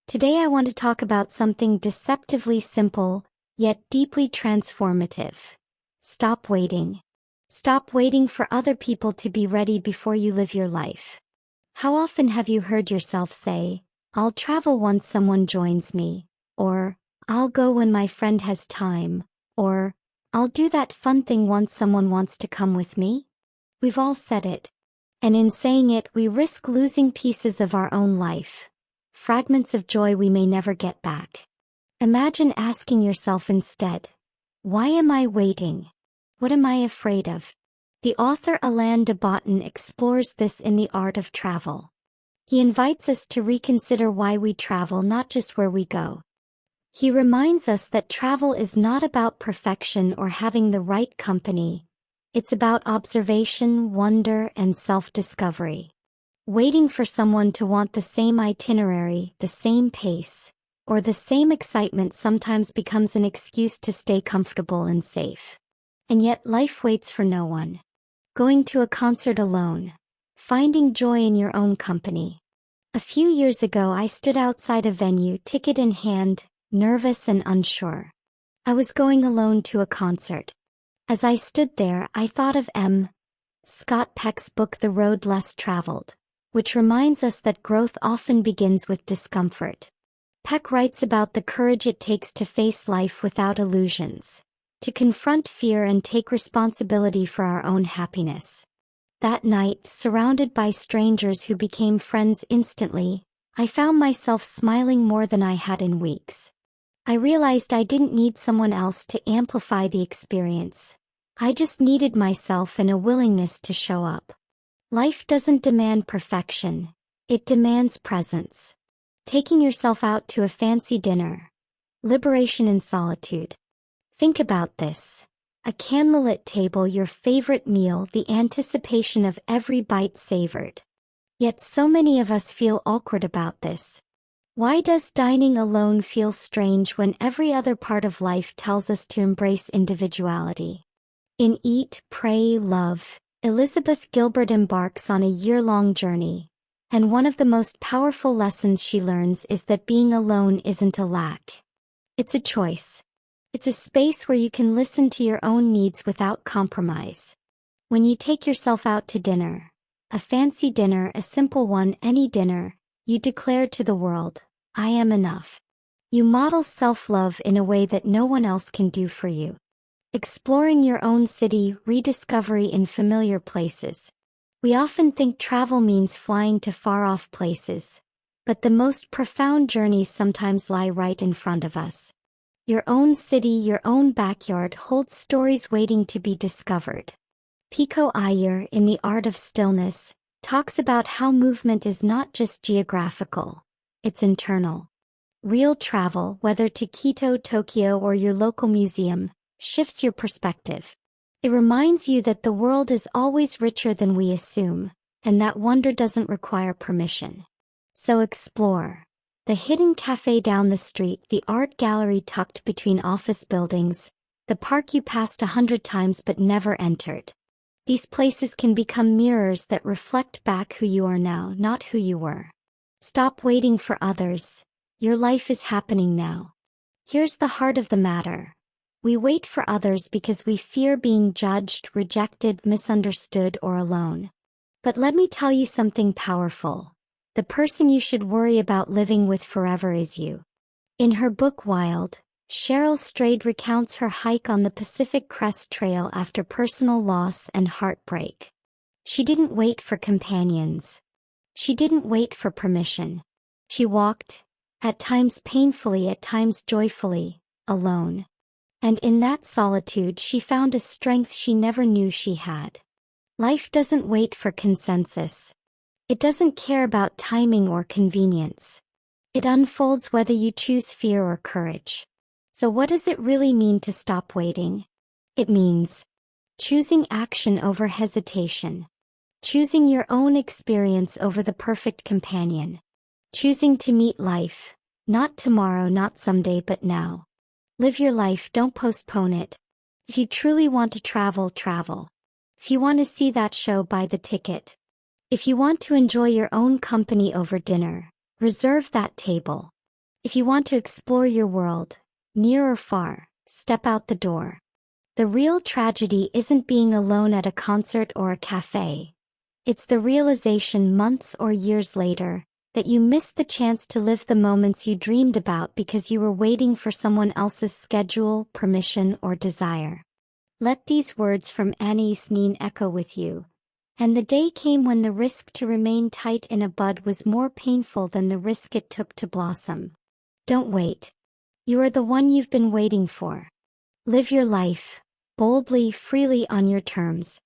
Today I want to talk about something deceptively simple, yet deeply transformative. Stop waiting. Stop waiting for other people to be ready before you live your life. How often have you heard yourself say, "I'll travel once someone joins me," or "I'll go when my friend has time," or "I'll do that fun thing once someone wants to come with me"? We've all said it. And in saying it, we risk losing pieces of our own life. Fragments of joy we may never get back. Imagine asking yourself instead, why am I waiting? What am I afraid of? The author Alain de Botton explores this in The Art of Travel. He invites us to reconsider why we travel, not just where we go. He reminds us that travel is not about perfection or having the right company. It's about observation, wonder, and self-discovery. Waiting for someone to want the same itinerary, the same pace, or the same excitement sometimes becomes an excuse to stay comfortable and safe. And yet life waits for no one. Going to a concert alone. Finding joy in your own company. A few years ago I stood outside a venue, ticket in hand, nervous and unsure. I was going alone to a concert. As I stood there, I thought of M. Scott Peck's book The Road Less Traveled, which reminds us that growth often begins with discomfort. Peck writes about the courage it takes to face life without illusions, to confront fear and take responsibility for our own happiness. That night, surrounded by strangers who became friends instantly, I found myself smiling more than I had in weeks. I realized I didn't need someone else to amplify the experience. I just needed myself and a willingness to show up. Life doesn't demand perfection, it demands presence. Taking yourself out to a fancy dinner. Liberation in solitude. Think about this. A candlelit table, your favorite meal, the anticipation of every bite savored. Yet so many of us feel awkward about this. Why does dining alone feel strange when every other part of life tells us to embrace individuality? In Eat, Pray, Love, Elizabeth Gilbert embarks on a year-long journey, and one of the most powerful lessons she learns is that being alone isn't a lack. It's a choice. It's a space where you can listen to your own needs without compromise. When you take yourself out to dinner, a fancy dinner, a simple one, any dinner, you declare to the world, "I am enough." You model self-love in a way that no one else can do for you. Exploring your own city, rediscovery in familiar places. We often think travel means flying to far-off places, but the most profound journeys sometimes lie right in front of us. Your own city, your own backyard holds stories waiting to be discovered. Pico Iyer, in The Art of Stillness, talks about how movement is not just geographical, it's internal. Real travel, whether to Quito, Tokyo, or your local museum, shifts your perspective. It reminds you that the world is always richer than we assume, and that wonder doesn't require permission. So explore. The hidden cafe down the street, the art gallery tucked between office buildings, the park you passed 100 times but never entered. These places can become mirrors that reflect back who you are now, not who you were. Stop waiting for others. Your life is happening now. Here's the heart of the matter. We wait for others because we fear being judged, rejected, misunderstood, or alone. But let me tell you something powerful. The person you should worry about living with forever is you. In her book Wild, Cheryl Strayed recounts her hike on the Pacific Crest Trail after personal loss and heartbreak. She didn't wait for companions. She didn't wait for permission. She walked, at times painfully, at times joyfully, alone. And in that solitude she found a strength she never knew she had. Life doesn't wait for consensus. It doesn't care about timing or convenience. It unfolds whether you choose fear or courage. So what does it really mean to stop waiting? It means choosing action over hesitation. Choosing your own experience over the perfect companion. Choosing to meet life, not tomorrow, not someday, but now. Live your life, don't postpone it. If you truly want to travel, travel. If you want to see that show, buy the ticket. If you want to enjoy your own company over dinner, reserve that table. If you want to explore your world, near or far, step out the door. The real tragedy isn't being alone at a concert or a cafe. It's the realization months or years later that you missed the chance to live the moments you dreamed about because you were waiting for someone else's schedule, permission, or desire. Let these words from Anais Nin echo with you. And the day came when the risk to remain tight in a bud was more painful than the risk it took to blossom. Don't wait. You are the one you've been waiting for. Live your life, boldly, freely on your terms,